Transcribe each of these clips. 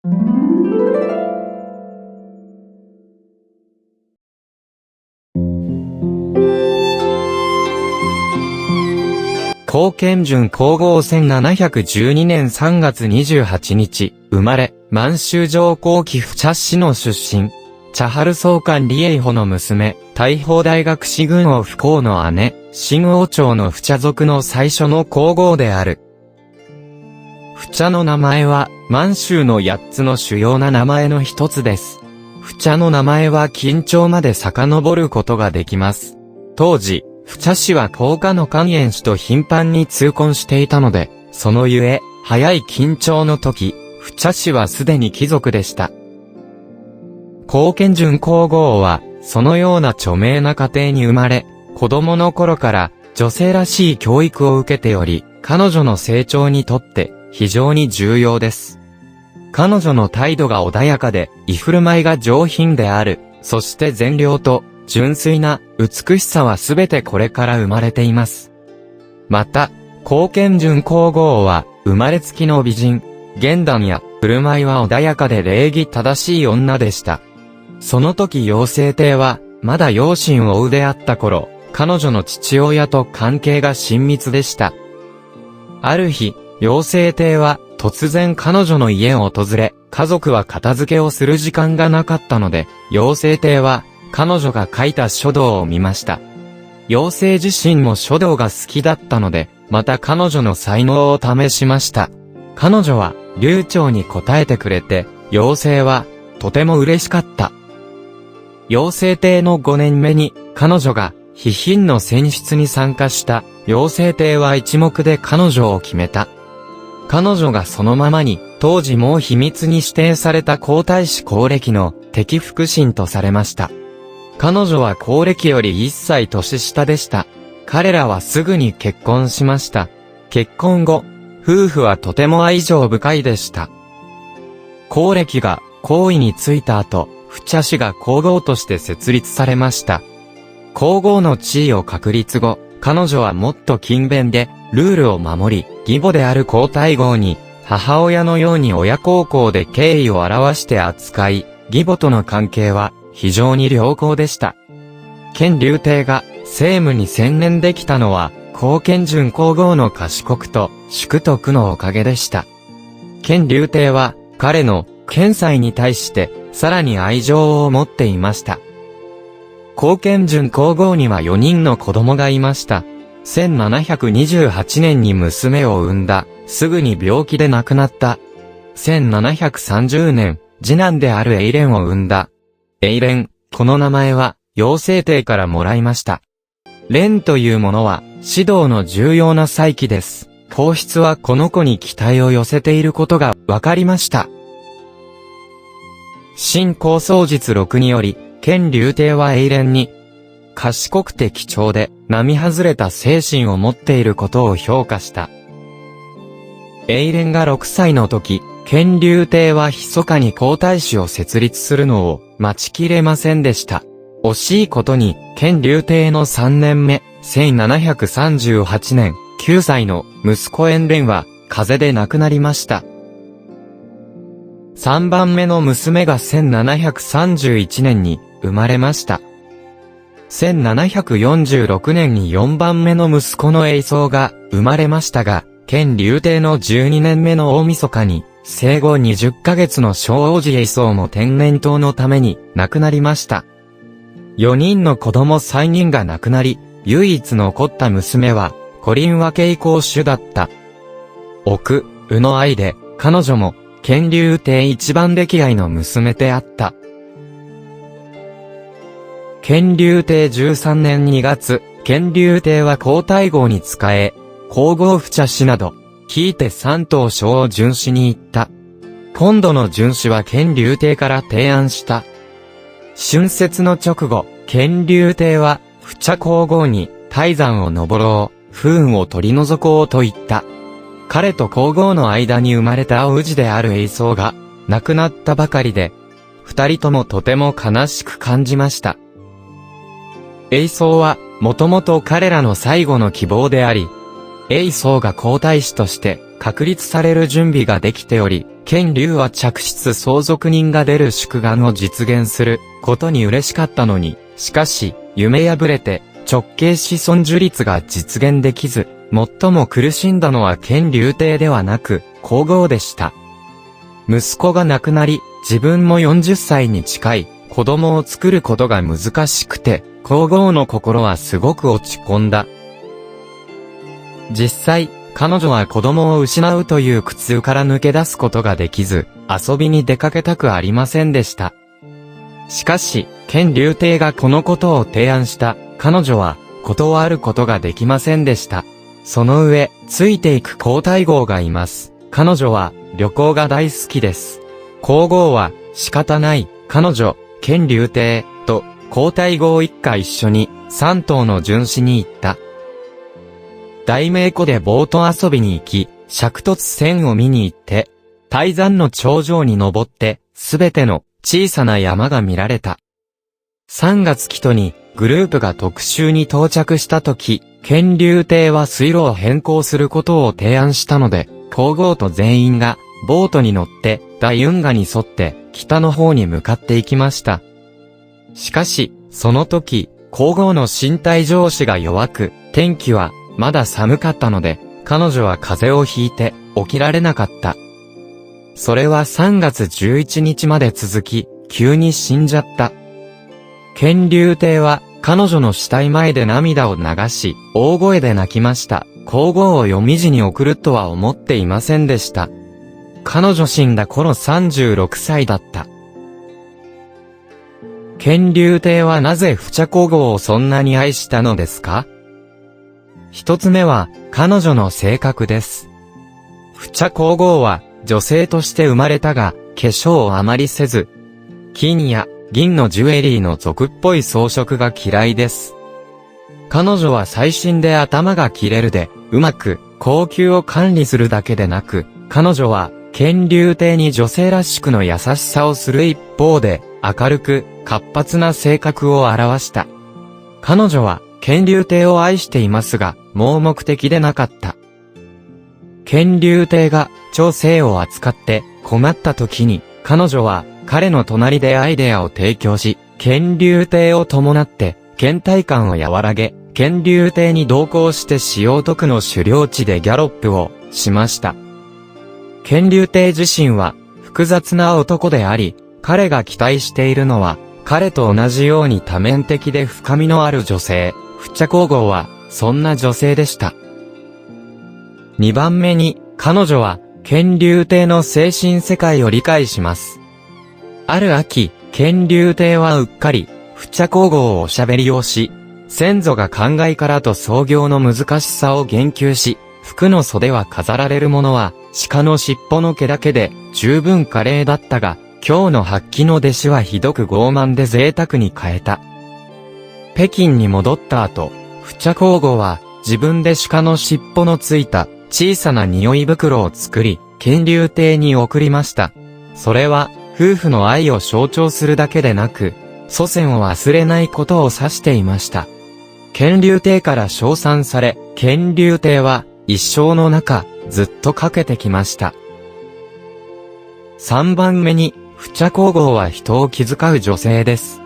高賢順皇后1712年3月28日、生まれ、満州上皇貴府茶氏の出身。茶春総監李英保の娘、大宝大学士軍王不幸の姉、新王朝の不茶族の最初の皇后である。不茶の名前は、満州の8つの主要な名前の一つです。不茶の名前は近朝まで遡ることができます。当時、不茶氏は高家の寛延氏と頻繁に通婚していたので、そのゆえ、早い近朝の時、不茶氏はすでに貴族でした。高賢順皇后は、そのような著名な家庭に生まれ、子供の頃から女性らしい教育を受けており、彼女の成長にとって非常に重要です。彼女の態度が穏やかで、居振る舞いが上品である、そして善良と、純粋な美しさはすべてこれから生まれています。また、高賢順皇后は生まれつきの美人、言談や振る舞いは穏やかで礼儀正しい女でした。その時陽成帝はまだ養親を追うであった頃、彼女の父親と関係が親密でした。ある日、陽成帝は突然彼女の家を訪れ、家族は片付けをする時間がなかったので、陽成帝は彼女が書いた書道を見ました。陽成自身も書道が好きだったので、また彼女の才能を試しました。彼女は流暢に答えてくれて、陽成はとても嬉しかった。陽成帝の5年目に彼女が妃嬪の選出に参加した陽成帝は一目で彼女を決めた。彼女がそのままに当時もう秘密に指定された皇太子皇暦の適福神とされました。彼女は皇暦より1歳年下でした。彼らはすぐに結婚しました。結婚後、夫婦はとても愛情深いでした。皇暦が皇位に就いた後、不茶氏が皇后として設立されました。皇后の地位を確立後、彼女はもっと勤勉で、ルールを守り、義母である皇太后に、母親のように親孝行で敬意を表して扱い、義母との関係は、非常に良好でした。乾隆帝が政務に専念できたのは、高賢順皇后の賢くと淑徳のおかげでした。乾隆帝は、彼の賢才に対して、さらに愛情を持っていました。高賢順皇后には4人の子供がいました。1728年に娘を産んだ、すぐに病気で亡くなった。1730年、次男である永蓮を産んだ。永蓮、この名前は、陽成帝からもらいました。蓮というものは、指導の重要な祭器です。皇室はこの子に期待を寄せていることが分かりました。新高宗実録により、乾隆帝は永蓮に、賢くて貴重で、並外れた精神を持っていることを評価した。永蓮が6歳の時、乾隆帝は密かに皇太子を設立するのを待ちきれませんでした。惜しいことに、乾隆帝の3年目、1738年、9歳の息子延蓮は、風邪で亡くなりました。3番目の娘が1731年に生まれました。1746年に4番目の息子の永宗が生まれましたが、乾隆帝の12年目の大晦日に、生後20ヶ月の小王子永宗も天然痘のために亡くなりました。4人の子供3人が亡くなり、唯一残った娘は、コリン和慶公主だった。奥、宇の愛で、彼女も、乾隆帝一番歴代の娘であった。乾隆帝13年2月、乾隆帝は皇太后に仕え、皇后不茶氏など、聞いて3等賞を巡視に行った。今度の巡視は乾隆帝から提案した。春節の直後、乾隆帝は、不茶皇后に、泰山を登ろう、不運を取り除こうと言った。彼と皇后の間に生まれた叔父である永宗が、亡くなったばかりで、二人ともとても悲しく感じました。永宗は、もともと彼らの最後の希望であり、永宗が皇太子として確立される準備ができており、乾隆は嫡出相続人が出る祝願を実現することに嬉しかったのに、しかし、夢破れて直系子孫樹立が実現できず、最も苦しんだのは乾隆帝ではなく、皇后でした。息子が亡くなり、自分も40歳に近い子供を作ることが難しくて、皇后の心はすごく落ち込んだ。実際、彼女は子供を失うという苦痛から抜け出すことができず、遊びに出かけたくありませんでした。しかし、乾隆帝がこのことを提案した彼女は断ることができませんでした。その上、ついていく皇太后がいます。彼女は旅行が大好きです。皇后は仕方ない、彼女、乾隆帝と皇太后一家一緒に山東の巡視に行った。大名湖でボート遊びに行き、灼突線を見に行って、泰山の頂上に登って、すべての小さな山が見られた。3月期とにグループが特集に到着した時、乾隆帝は水路を変更することを提案したので、皇后と全員がボートに乗って大運河に沿って北の方に向かっていきました。しかし、その時、皇后の身体上肢が弱く、天気はまだ寒かったので、彼女は風邪をひいて起きられなかった。それは3月11日まで続き、急に死んじゃった。乾隆帝は彼女の死体前で涙を流し、大声で泣きました。皇后を読み字に送るとは思っていませんでした。彼女死んだ頃36歳だった。乾隆帝はなぜ不茶皇后をそんなに愛したのですか？一つ目は、彼女の性格です。不茶皇后は、女性として生まれたが、化粧をあまりせず、金や銀のジュエリーの俗っぽい装飾が嫌いです。彼女は細心で頭が切れるで、うまく高級を管理するだけでなく、彼女は、乾隆帝に女性らしくの優しさをする一方で、明るく、活発な性格を表した。彼女は、乾隆帝を愛していますが、盲目的でなかった。乾隆帝が、朝政を扱って困った時に、彼女は、彼の隣でアイデアを提供し、乾隆帝を伴って、倦怠感を和らげ、乾隆帝に同行して使用徳の狩猟地でギャロップをしました。乾隆帝自身は、複雑な男であり、彼が期待しているのは、彼と同じように多面的で深みのある女性、不茶皇后は、そんな女性でした。2番目に、彼女は、乾隆帝の精神世界を理解します。ある秋、乾隆帝はうっかり、不茶皇后をおしゃべりをし、先祖が考えからと創業の難しさを言及し、服の袖は飾られるものは、鹿の尻尾の毛だけで十分華麗だったが、今日の発揮の弟子はひどく傲慢で贅沢に変えた。北京に戻った後、不茶皇后は自分で鹿の尻尾のついた小さな匂い袋を作り、乾隆帝に送りました。それは夫婦の愛を象徴するだけでなく、祖先を忘れないことを指していました。乾隆帝から称賛され、乾隆帝は一生の中ずっとかけてきました。3番目に、不茶皇后は人を気遣う女性です。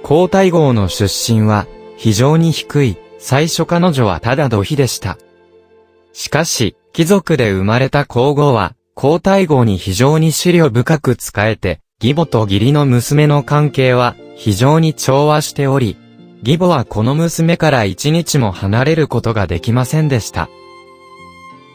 皇太后の出身は非常に低い、最初彼女はただ土妃でした。しかし、貴族で生まれた皇后は、皇太后に非常に思慮深く仕えて、義母と義理の娘の関係は非常に調和しており、義母はこの娘から一日も離れることができませんでした。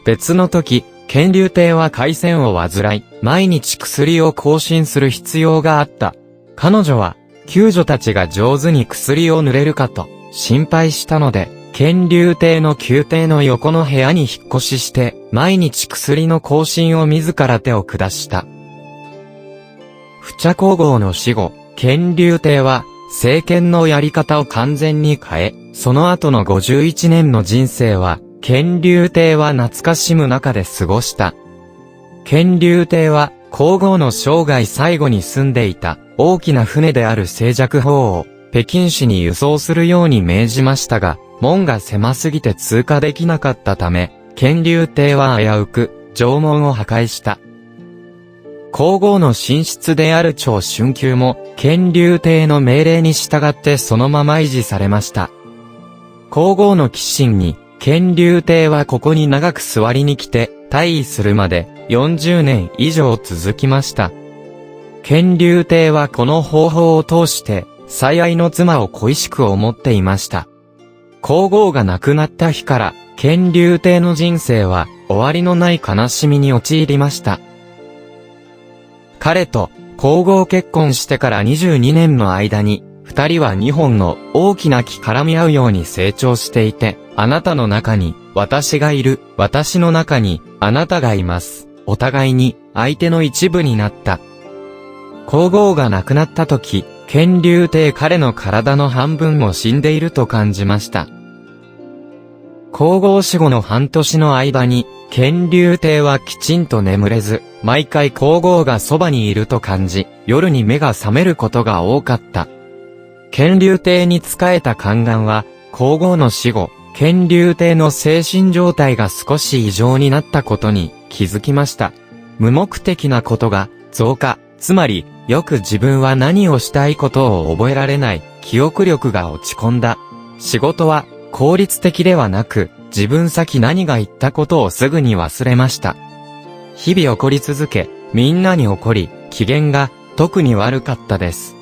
別の時、乾隆帝は痙攣を患い、毎日薬を更新する必要があった。彼女は、宮女たちが上手に薬を塗れるかと心配したので、乾隆帝の宮廷の横の部屋に引っ越しして、毎日薬の更新を自ら手を下した。不茶皇后の死後、乾隆帝は、政権のやり方を完全に変え、その後の51年の人生は、乾隆帝は懐かしむ中で過ごした。乾隆帝は、皇后の生涯最後に住んでいた大きな船である静寂号を北京市に輸送するように命じましたが、門が狭すぎて通過できなかったため、乾隆帝は危うく城門を破壊した。皇后の寝室である長春宮も、乾隆帝の命令に従ってそのまま維持されました。皇后の寄進に、乾隆帝はここに長く座りに来て、退位するまで40年以上続きました。乾隆帝はこの方法を通して、最愛の妻を恋しく思っていました。皇后が亡くなった日から、乾隆帝の人生は終わりのない悲しみに陥りました。彼と皇后結婚してから22年の間に、二人は2本の大きな木絡み合うように成長していて、あなたの中に私がいる、私の中にあなたがいます。お互いに相手の一部になった。皇后が亡くなった時、乾隆帝彼の体の半分も死んでいると感じました。皇后死後の半年の間に、乾隆帝はきちんと眠れず、毎回皇后がそばにいると感じ、夜に目が覚めることが多かった。乾隆帝に仕えた宦官は、皇后の死後、乾隆帝の精神状態が少し異常になったことに気づきました。無目的なことが増加、つまり、よく自分は何をしたいことを覚えられない、記憶力が落ち込んだ。仕事は効率的ではなく、自分先何が言ったことをすぐに忘れました。日々怒り続け、みんなに怒り、機嫌が特に悪かったです。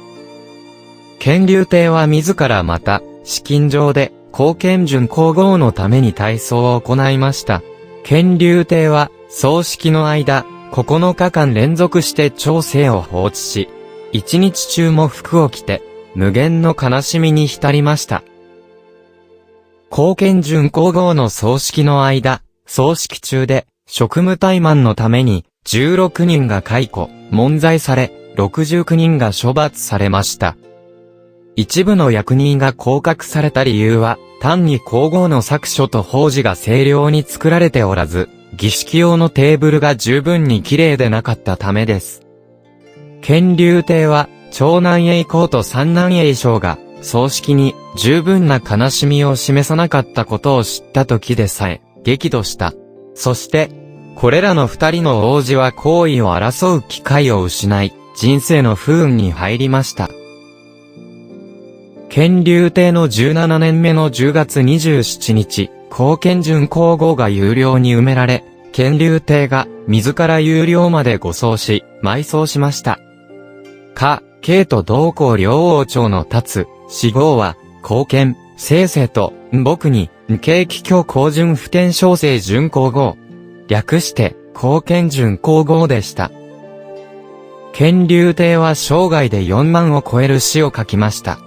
乾隆帝は自らまた、紫禁城で、光顕順皇后のために体操を行いました。乾隆帝は、葬式の間、9日間連続して朝政を放置し、一日中も服を着て、無限の悲しみに浸りました。光顕順皇后の葬式の間、葬式中で、職務怠慢のために、16人が解雇、問罪され、69人が処罰されました。一部の役人が降格された理由は、単に皇后の搾書と宝珠が精良に作られておらず、儀式用のテーブルが十分に綺麗でなかったためです。乾隆帝は、長男栄光と三男栄翔が、葬式に十分な悲しみを示さなかったことを知った時でさえ、激怒した。そして、これらの二人の王子は皇位を争う機会を失い、人生の不運に入りました。乾隆帝の17年目の10月27日、光顕順皇后が有料に埋められ、乾隆帝が自ら有料まで護送し、埋葬しました。慶と同皇両王朝の立つ、死号は、光顕、正々と、僕に、慶喜恭光順不天正聖順皇后。略して、光顕順皇后でした。乾隆帝は生涯で4万を超える詩を書きました。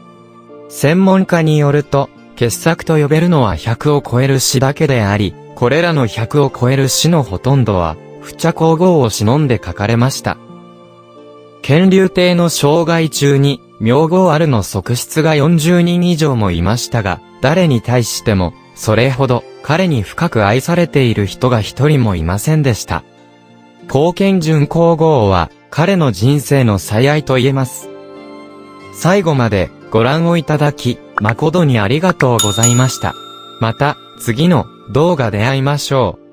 専門家によると、傑作と呼べるのは100を超える詩だけであり、これらの100を超える詩のほとんどは、不茶皇后を偲んで書かれました。乾隆帝の生涯中に、名号あるの側室が40人以上もいましたが、誰に対しても、それほど、彼に深く愛されている人が一人もいませんでした。光顕順皇后は、彼の人生の最愛と言えます。最後まで、ご覧をいただき、誠にありがとうございました。また、次の動画で会いましょう。